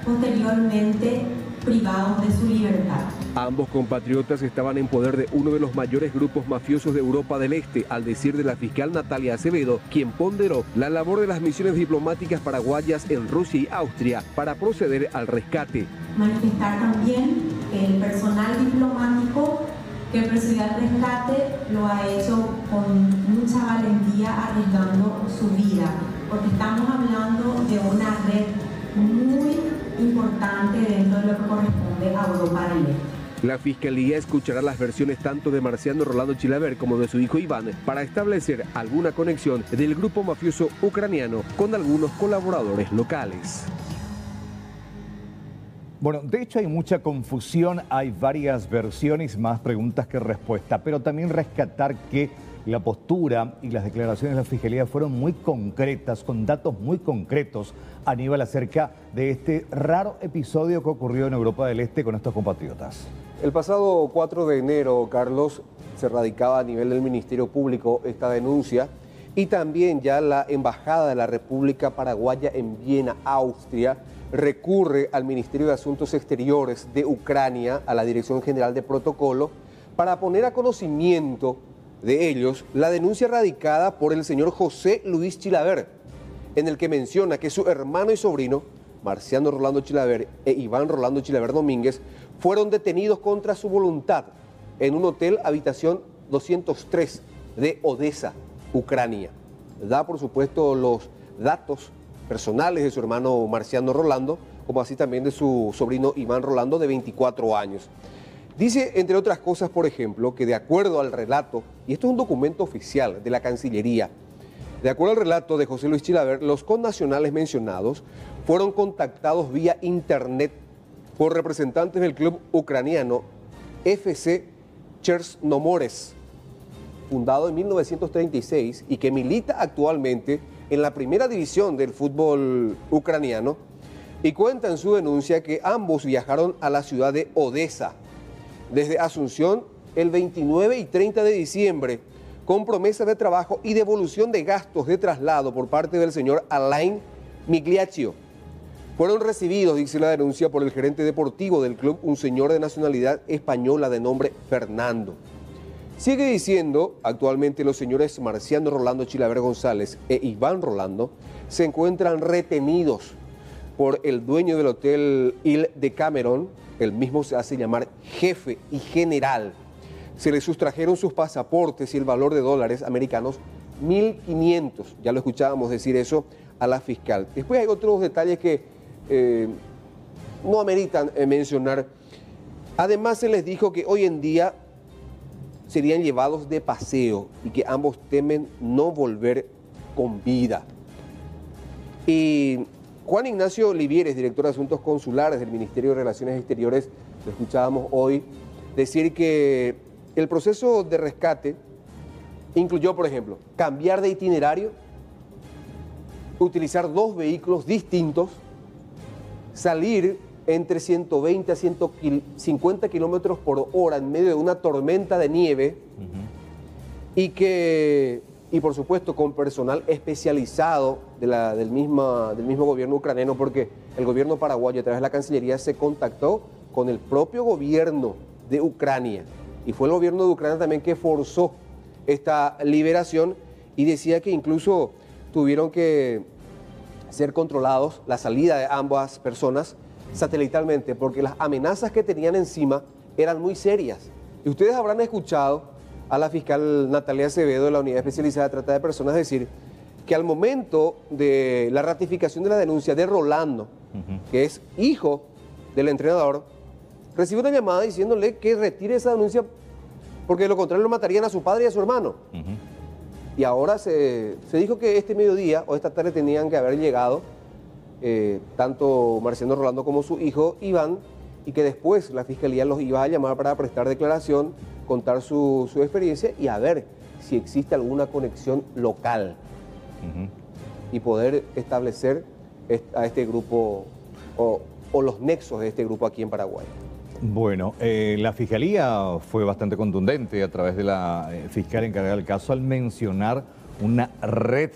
posteriormente privados de su libertad. Ambos compatriotas estaban en poder de uno de los mayores grupos mafiosos de Europa del Este, al decir de la fiscal Natalia Acevedo, quien ponderó la labor de las misiones diplomáticas paraguayas en Rusia y Austria para proceder al rescate. Manifestar también que el personal diplomático que presidió el rescate lo ha hecho con mucha valentía, arriesgando su vida, porque estamos hablando de una red muy importante dentro de lo que corresponde a Europa del Este. La Fiscalía escuchará las versiones tanto de Marciano Rolando Chilaver como de su hijo Iván para establecer alguna conexión del grupo mafioso ucraniano con algunos colaboradores locales. Bueno, de hecho hay mucha confusión, hay varias versiones, más preguntas que respuestas, pero también rescatar que la postura y las declaraciones de la Fiscalía fueron muy concretas, con datos muy concretos, Aníbal, acerca de este raro episodio que ocurrió en Europa del Este con estos compatriotas. El pasado 4 de enero, Carlos, se radicaba a nivel del Ministerio Público esta denuncia y también ya la Embajada de la República Paraguaya en Viena, Austria, recurre al Ministerio de Asuntos Exteriores de Ucrania, a la Dirección General de Protocolo, para poner a conocimiento de ellos la denuncia radicada por el señor José Luis Chilaver, en el que menciona que su hermano y sobrino, Marciano Rolando Chilaver e Iván Rolando Chilaver Domínguez, fueron detenidos contra su voluntad en un hotel habitación 203 de Odessa, Ucrania. Da, por supuesto, los datos personales de su hermano Marciano Rolando, como así también de su sobrino Iván Rolando, de 24 años. Dice, entre otras cosas, por ejemplo, que de acuerdo al relato, y esto es un documento oficial de la Cancillería, de acuerdo al relato de José Luis Chilaver, los connacionales mencionados fueron contactados vía internet por representantes del club ucraniano FC Chernomorets, fundado en 1936 y que milita actualmente en la primera división del fútbol ucraniano, y cuenta en su denuncia que ambos viajaron a la ciudad de Odessa desde Asunción el 29 y 30 de diciembre con promesa de trabajo y devolución de gastos de traslado por parte del señor Alain Migliaccio. Fueron recibidos, dice la denuncia, por el gerente deportivo del club, un señor de nacionalidad española de nombre Fernando. Sigue diciendo, actualmente los señores Marciano Rolando Chilaver González e Iván Rolando se encuentran retenidos por el dueño del hotel Ile de Cameron, el mismo se hace llamar jefe y general. Se les sustrajeron sus pasaportes y el valor de dólares americanos, 1.500, ya lo escuchábamos decir eso a la fiscal. Después hay otros detalles que no ameritan mencionar. Además se les dijo que hoy en día serían llevados de paseo y que ambos temen no volver con vida. Y Juan Ignacio Livieres, director de Asuntos Consulares del Ministerio de Relaciones Exteriores, lo escuchábamos hoy decir que el proceso de rescate incluyó, por ejemplo, cambiar de itinerario, utilizar 2 vehículos distintos, salir entre 120 a 150 kilómetros por hora en medio de una tormenta de nieve y por supuesto con personal especializado del mismo gobierno ucraniano, porque el gobierno paraguayo a través de la Cancillería se contactó con el propio gobierno de Ucrania y fue el gobierno de Ucrania también que forzó esta liberación y decía que incluso tuvieron que ser controlados la salida de ambas personas satelitalmente, porque las amenazas que tenían encima eran muy serias. Y ustedes habrán escuchado a la fiscal Natalia Acevedo de la Unidad Especializada de Trata de Personas decir que al momento de la ratificación de la denuncia de Rolando, que es hijo del entrenador, recibió una llamada diciéndole que retire esa denuncia porque de lo contrario lo matarían a su padre y a su hermano. Y ahora se dijo que este mediodía o esta tarde tenían que haber llegado tanto Marciano Rolando como su hijo Iván, y que después la Fiscalía los iba a llamar para prestar declaración, contar su experiencia y a ver si existe alguna conexión local y poder establecer a este grupo o los nexos de este grupo aquí en Paraguay. Bueno, la Fiscalía fue bastante contundente a través de la fiscal encargada del caso al mencionar una red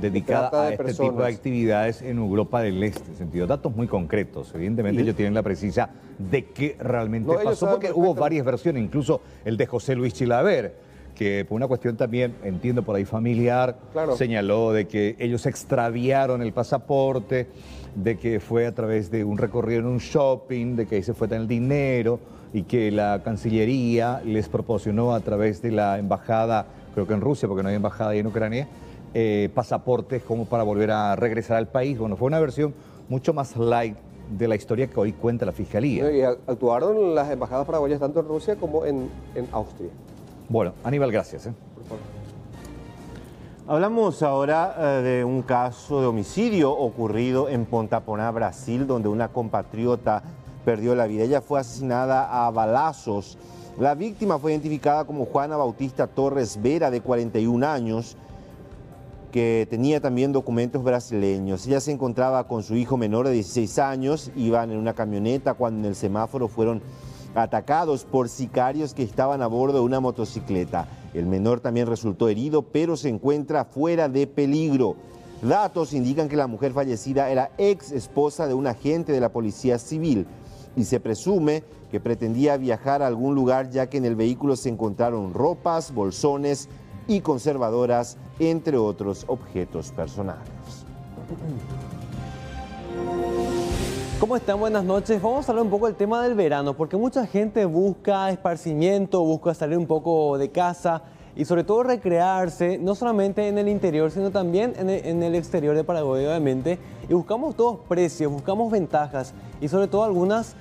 dedicada a este tipo de actividades en Europa del Este, en sentido, datos muy concretos. Evidentemente ellos tienen la precisa de qué realmente pasó, porque hubo varias versiones, incluso el de José Luis Chilaver, que por una cuestión también, entiendo por ahí familiar, señaló de que ellos extraviaron el pasaporte, de que fue a través de un recorrido en un shopping, de que ahí se fue el dinero, y que la Cancillería les proporcionó a través de la embajada, creo que en Rusia, porque no hay embajada ahí en Ucrania, pasaportes como para volver a regresar al país. Bueno, fue una versión mucho más light de la historia que hoy cuenta la Fiscalía. Y actuaron las embajadas paraguayas tanto en Rusia como en Austria. Bueno, Aníbal, gracias. Por favor. Hablamos ahora de un caso de homicidio ocurrido en Ponta-Poná, Brasil, donde una compatriota perdió la vida. Ella fue asesinada a balazos. La víctima fue identificada como Juana Bautista Torres Vera, de 41 años, que tenía también documentos brasileños. Ella se encontraba con su hijo menor de 16 años, iban en una camioneta cuando en el semáforo fueron atacados por sicarios que estaban a bordo de una motocicleta. El menor también resultó herido, pero se encuentra fuera de peligro. Datos indican que la mujer fallecida era ex esposa de un agente de la Policía Civil y se presume que pretendía viajar a algún lugar, ya que en el vehículo se encontraron ropas, bolsones y conservadoras, entre otros objetos personales. ¿Cómo están? Buenas noches. Vamos a hablar un poco del tema del verano, porque mucha gente busca esparcimiento, busca salir un poco de casa y sobre todo recrearse, no solamente en el interior, sino también en el exterior de Paraguay, obviamente. Y buscamos todos precios, buscamos ventajas y sobre todo algunas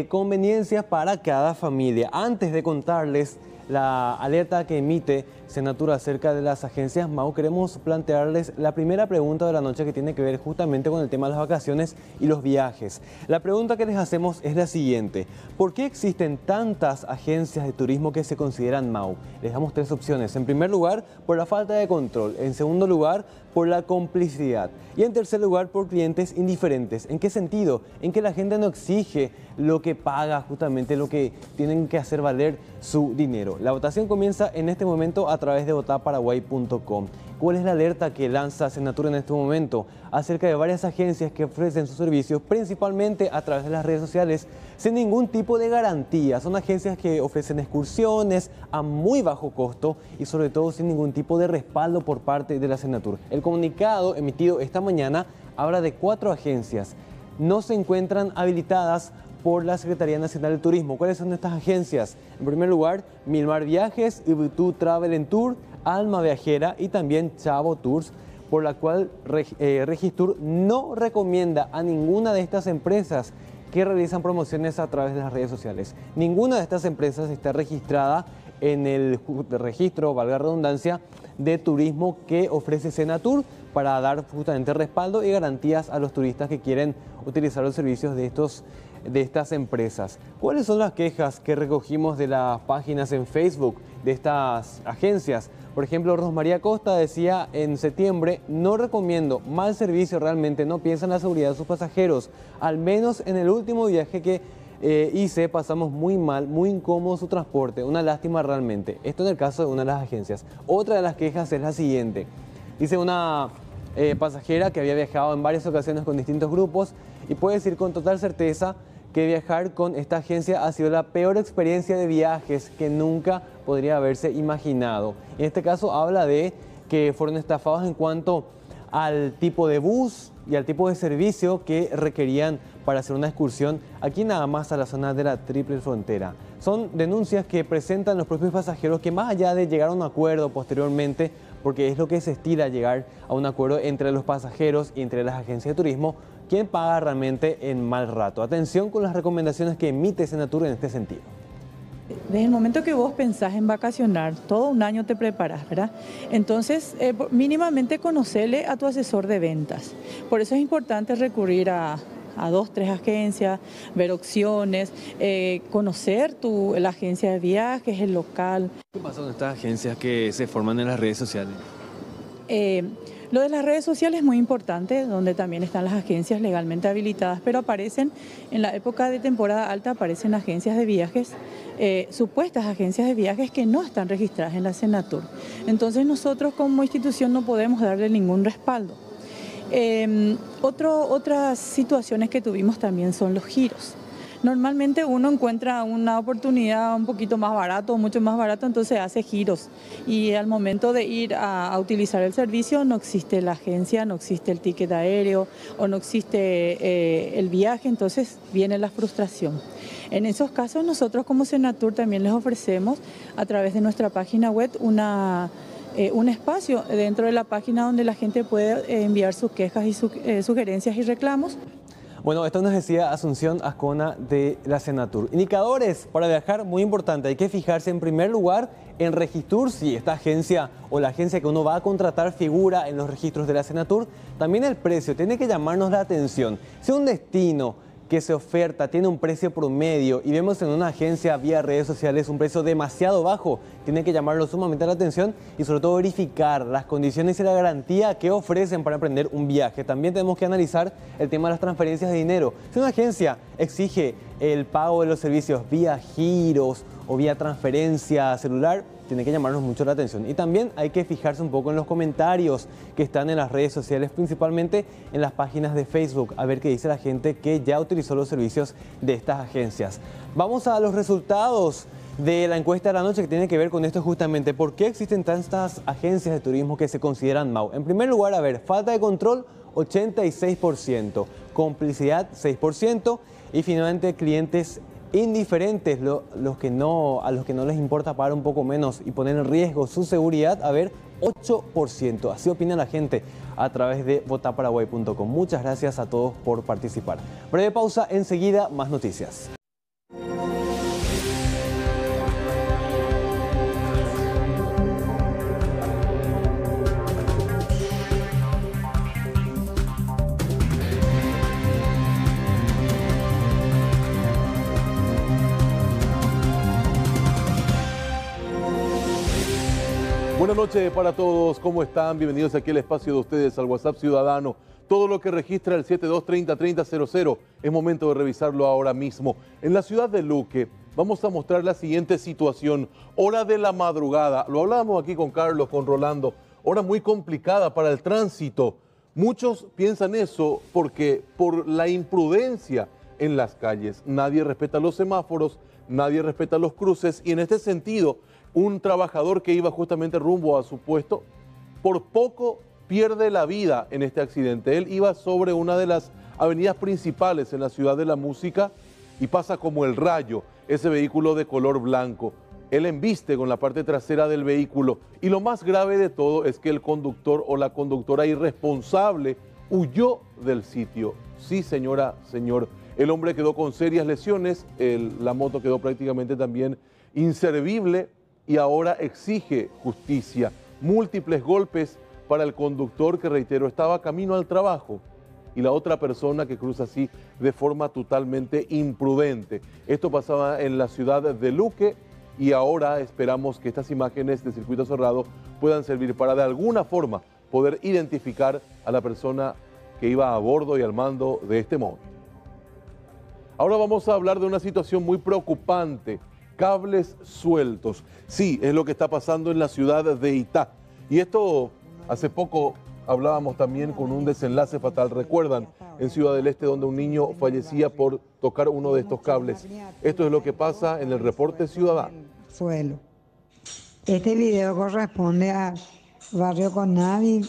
conveniencias para cada familia. Antes de contarles la alerta que emite Senatur acerca de las agencias MAU, queremos plantearles la primera pregunta de la noche, que tiene que ver justamente con el tema de las vacaciones y los viajes. La pregunta que les hacemos es la siguiente: ¿por qué existen tantas agencias de turismo que se consideran MAU? Les damos tres opciones. En primer lugar, por la falta de control. En segundo lugar, por la complicidad. Y en tercer lugar, por clientes indiferentes. ¿En qué sentido? En que la gente no exige lo que paga, justamente lo que tienen que hacer valer su dinero. La votación comienza en este momento a través de votaparaguay.com. ¿Cuál es la alerta que lanza Senatur en este momento acerca de varias agencias que ofrecen sus servicios, principalmente a través de las redes sociales, sin ningún tipo de garantía? Son agencias que ofrecen excursiones a muy bajo costo y sobre todo sin ningún tipo de respaldo por parte de la Senatur. El comunicado emitido esta mañana habla de 4 agencias. No se encuentran habilitadas por la Secretaría Nacional de Turismo. ¿Cuáles son estas agencias? En primer lugar, Milmar Viajes, Ubuntu Travel and Tour, Alma Viajera y también Chavo Tours, por la cual Registur no recomienda a ninguna de estas empresas que realizan promociones a través de las redes sociales. Ninguna de estas empresas está registrada en el registro, valga la redundancia, de turismo que ofrece Senatur para dar justamente respaldo y garantías a los turistas que quieren utilizar los servicios de estas empresas. ¿Cuáles son las quejas que recogimos de las páginas en Facebook de estas agencias? Por ejemplo, Rosmaría Costa decía en septiembre: no recomiendo, mal servicio realmente, no piensa en la seguridad de sus pasajeros. Al menos en el último viaje que hice pasamos muy mal, muy incómodo su transporte, una lástima realmente. Esto en el caso de una de las agencias. Otra de las quejas es la siguiente. Dice una pasajera que había viajado en varias ocasiones con distintos grupos y puede decir con total certeza que viajar con esta agencia ha sido la peor experiencia de viajes que nunca podría haberse imaginado. En este caso habla de que fueron estafados en cuanto al tipo de bus y al tipo de servicio que requerían para hacer una excursión aquí nada más a la zona de la Triple Frontera. Son denuncias que presentan los propios pasajeros, que más allá de llegar a un acuerdo posteriormente, porque es lo que se estila, llegar a un acuerdo entre los pasajeros y entre las agencias de turismo, ¿quién paga realmente en mal rato? Atención con las recomendaciones que emite Senatur en este sentido. Desde el momento que vos pensás en vacacionar, todo un año te preparás, ¿verdad? Entonces, mínimamente conocerle a tu asesor de ventas. Por eso es importante recurrir a 2, 3 agencias, ver opciones, conocer la agencia de viajes, el local. ¿Qué pasa con estas agencias que se forman en las redes sociales? Lo de las redes sociales es muy importante, donde también están las agencias legalmente habilitadas, pero aparecen, en la época de temporada alta, aparecen agencias de viajes, supuestas agencias de viajes que no están registradas en la Senatur. Entonces nosotros como institución no podemos darle ningún respaldo. Otras situaciones que tuvimos también son los giros. Normalmente uno encuentra una oportunidad un poquito más barato, mucho más barato, entonces hace giros. Y al momento de ir a utilizar el servicio no existe la agencia, no existe el ticket aéreo o no existe el viaje, entonces viene la frustración. En esos casos nosotros como Senatur también les ofrecemos a través de nuestra página web un espacio dentro de la página donde la gente puede enviar sus quejas y sugerencias y reclamos. Bueno, esto nos decía Asunción Ascona de la Senatur. Indicadores para viajar, muy importante. Hay que fijarse en primer lugar en registros, si esta agencia o la agencia que uno va a contratar figura en los registros de la Senatur. También el precio, tiene que llamarnos la atención. Si un destino que se oferta tiene un precio promedio y vemos en una agencia vía redes sociales un precio demasiado bajo, tiene que llamarlo sumamente la atención y sobre todo verificar las condiciones y la garantía que ofrecen para emprender un viaje. También tenemos que analizar el tema de las transferencias de dinero. Si una agencia exige el pago de los servicios vía giros o vía transferencia celular, tiene que llamarnos mucho la atención. Y también hay que fijarse un poco en los comentarios que están en las redes sociales, principalmente en las páginas de Facebook, a ver qué dice la gente que ya utilizó los servicios de estas agencias. Vamos a los resultados de la encuesta de la noche que tiene que ver con esto justamente. ¿Por qué existen tantas agencias de turismo que se consideran MAU? En primer lugar, a ver, falta de control, 86%, complicidad, 6%, y finalmente clientes indiferentes, a los que no les importa pagar un poco menos y poner en riesgo su seguridad, a ver, 8%. Así opina la gente a través de votaparaguay.com. Muchas gracias a todos por participar. Breve pausa, enseguida más noticias. Buenas noches para todos, ¿cómo están? Bienvenidos aquí al espacio de ustedes, al WhatsApp Ciudadano. Todo lo que registra el 7230-3000 es momento de revisarlo ahora mismo. En la ciudad de Luque vamos a mostrar la siguiente situación. Hora de la madrugada, lo hablábamos aquí con Carlos, con Rolando, hora muy complicada para el tránsito. Muchos piensan eso porque por la imprudencia en las calles. Nadie respeta los semáforos, nadie respeta los cruces y en este sentido, un trabajador que iba justamente rumbo a su puesto, por poco pierde la vida en este accidente. Él iba sobre una de las avenidas principales en la ciudad de la música y pasa como el rayo ese vehículo de color blanco. Él embiste con la parte trasera del vehículo y lo más grave de todo es que el conductor o la conductora irresponsable huyó del sitio. Sí, señora, señor. El hombre quedó con serias lesiones, la moto quedó prácticamente también inservible y ahora exige justicia. Múltiples golpes para el conductor que, reitero, estaba camino al trabajo y la otra persona que cruza así de forma totalmente imprudente. Esto pasaba en la ciudad de Luque y ahora esperamos que estas imágenes de circuito cerrado puedan servir para de alguna forma poder identificar a la persona que iba a bordo y al mando de este móvil. Ahora vamos a hablar de una situación muy preocupante. Cables sueltos. Sí, es lo que está pasando en la ciudad de Itá. Y esto, hace poco hablábamos también con un desenlace fatal. ¿Recuerdan? En Ciudad del Este, donde un niño fallecía por tocar uno de estos cables. Esto es lo que pasa en el reporte ciudadano. Suelo. Este video corresponde a Barrio Conavi,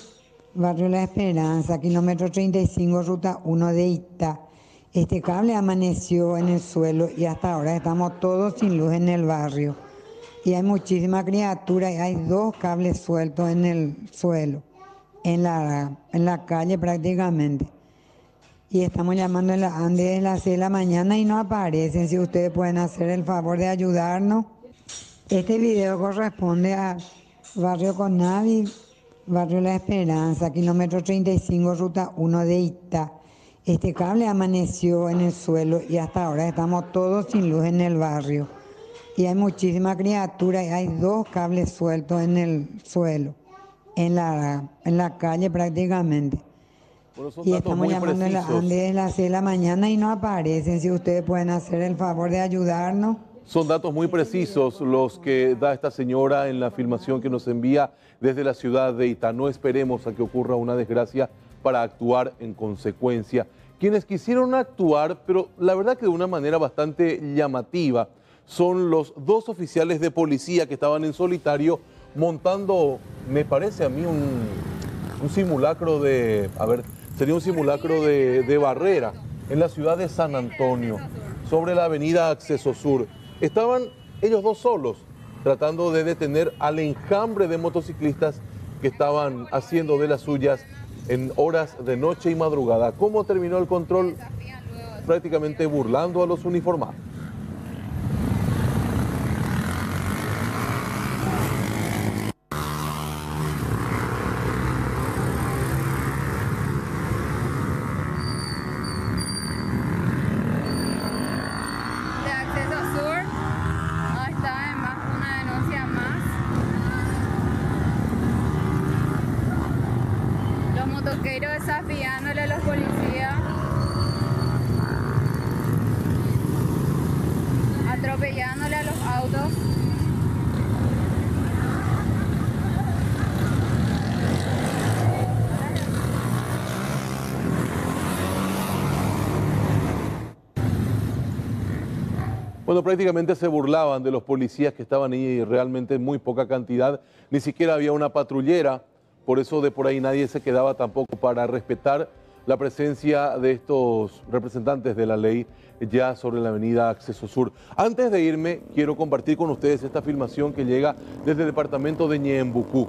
Barrio La Esperanza, kilómetro 35, ruta 1 de Itá. Este cable amaneció en el suelo y hasta ahora estamos todos sin luz en el barrio. Y hay muchísima criatura y hay 2 cables sueltos en el suelo, en la calle prácticamente. Y estamos llamando a la ANDE desde las 6 de la mañana y no aparecen. Si ustedes pueden hacer el favor de ayudarnos. Este video corresponde a Barrio Conavi, Barrio La Esperanza, kilómetro 35, ruta 1 de Itá. Este cable amaneció en el suelo y hasta ahora estamos todos sin luz en el barrio. Y hay muchísima criatura y hay 2 cables sueltos en el suelo, en la calle prácticamente. Bueno, y estamos llamando a la ANDE desde las 6 de la mañana y no aparecen. Si ustedes pueden hacer el favor de ayudarnos. Son datos muy precisos los que da esta señora en la filmación que nos envía desde la ciudad de Itá. No esperemos a que ocurra una desgracia para actuar en consecuencia. Quienes quisieron actuar, pero la verdad que de una manera bastante llamativa, son los dos oficiales de policía que estaban en solitario montando, me parece a mí, un simulacro de, sería un simulacro de barrera en la ciudad de San Antonio, sobre la avenida Acceso Sur. Estaban ellos dos solos, tratando de detener al enjambre de motociclistas que estaban haciendo de las suyas en horas de noche y madrugada. ¿Cómo terminó el control? Prácticamente burlando a los uniformados. De Acceso Sur, ahí está en más una denuncia más. Los motoqueros desafiándole a los policías, atropellándole a los autos. Bueno, prácticamente se burlaban de los policías que estaban ahí realmente en muy poca cantidad. Ni siquiera había una patrullera, por eso de por ahí nadie se quedaba tampoco para respetar la presencia de estos representantes de la ley ya sobre la avenida Acceso Sur. Antes de irme, quiero compartir con ustedes esta filmación que llega desde el departamento de Ñembucú.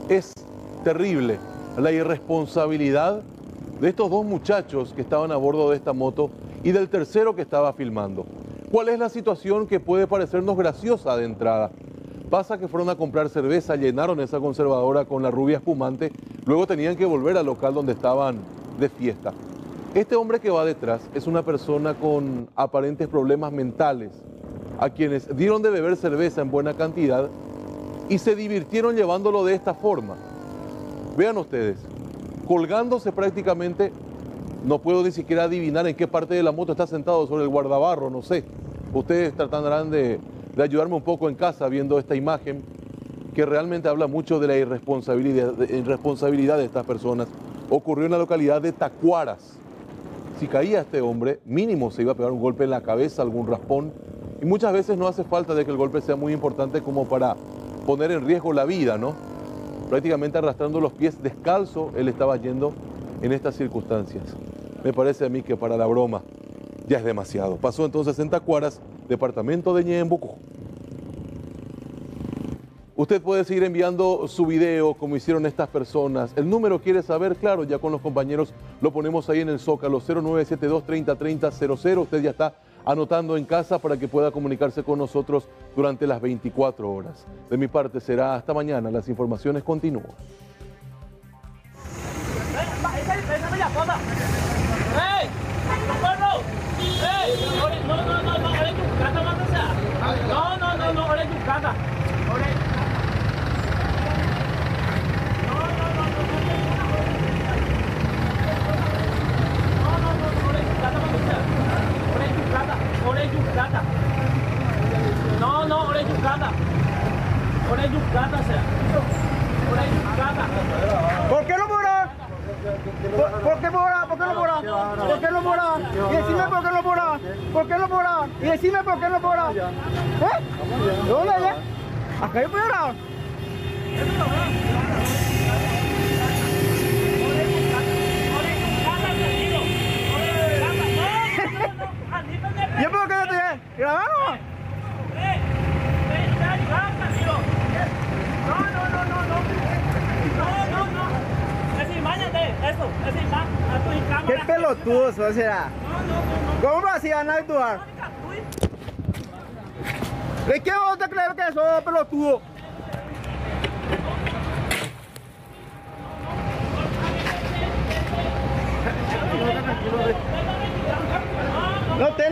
Es terrible la irresponsabilidad de estos dos muchachos que estaban a bordo de esta moto y del tercero que estaba filmando. ¿Cuál es la situación que puede parecernos graciosa de entrada? Pasa que fueron a comprar cerveza, llenaron esa conservadora con la rubia espumante, luego tenían que volver al local donde estaban de fiesta. Este hombre que va detrás es una persona con aparentes problemas mentales, a quienes dieron de beber cerveza en buena cantidad y se divirtieron llevándolo de esta forma. Vean ustedes, colgándose prácticamente, no puedo ni siquiera adivinar en qué parte de la moto está sentado, sobre el guardabarro, no sé. Ustedes tratarán de ayudarme un poco en casa viendo esta imagen que realmente habla mucho de la irresponsabilidad de estas personas. Ocurrió en la localidad de Tacuaras. Si caía este hombre, mínimo se iba a pegar un golpe en la cabeza, algún raspón. Y muchas veces no hace falta de que el golpe sea muy importante como para poner en riesgo la vida, ¿no? Prácticamente arrastrando los pies descalzo, él estaba yendo en estas circunstancias. Me parece a mí que para la broma ya es demasiado. Pasó entonces en Tacuaras, departamento de Ñembucú. Usted puede seguir enviando su video como hicieron estas personas. El número quiere saber, claro, ya con los compañeros lo ponemos ahí en el Zócalo, 0972-3030-00. Usted ya está anotando en casa para que pueda comunicarse con nosotros durante las 24 horas. De mi parte será hasta mañana. Las informaciones continúan. ¿Por qué no mora? ¿Por qué mora? ¿Por qué no mora? ¿Por qué no mora? Y decime por qué no mora. ¿Por qué no mora? Y decime por qué no mora. ¿Eh? ¿Dónde ya? Acá yo puedo orar. ¿Y por qué no estoy grabando? ¿Qué pelotudo sos, será? ¿Cómo así van a actuar? ¿De qué vos te crees que sos pelotudo?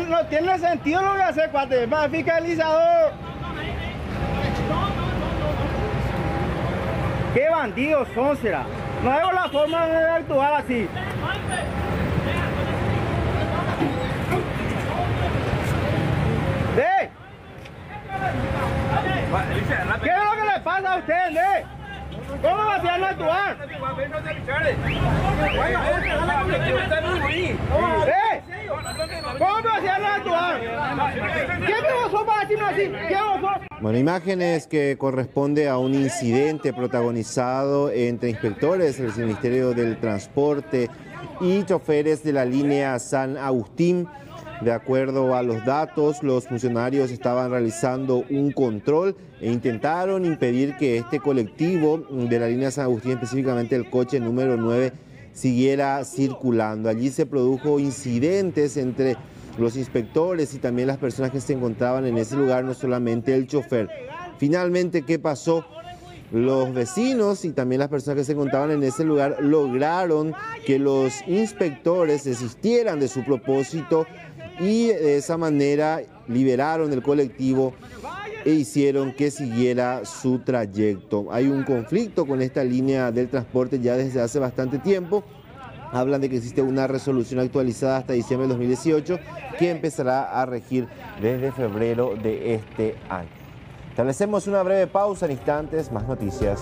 No tiene sentido lo que hace, cuate. Más fiscalizador. ¿Qué bandidos son, será? No veo la forma de actuar así. ¿Qué es lo que le pasa a usted, ¿Cómo va a actuar? Bueno, imágenes que corresponde a un incidente protagonizado entre inspectores del Ministerio del Transporte y choferes de la línea San Agustín. De acuerdo a los datos, los funcionarios estaban realizando un control e intentaron impedir que este colectivo de la línea San Agustín, específicamente el coche número 9, siguiera circulando. Allí se produjo incidentes entre los inspectores y también las personas que se encontraban en ese lugar, no solamente el chofer. Finalmente, ¿qué pasó? Los vecinos y también las personas que se encontraban en ese lugar lograron que los inspectores desistieran de su propósito y de esa manera liberaron el colectivo e hicieron que siguiera su trayecto. Hay un conflicto con esta línea del transporte ya desde hace bastante tiempo. Hablan de que existe una resolución actualizada hasta diciembre de 2018 que empezará a regir desde febrero de este año. Establecemos una breve pausa, en instantes, más noticias.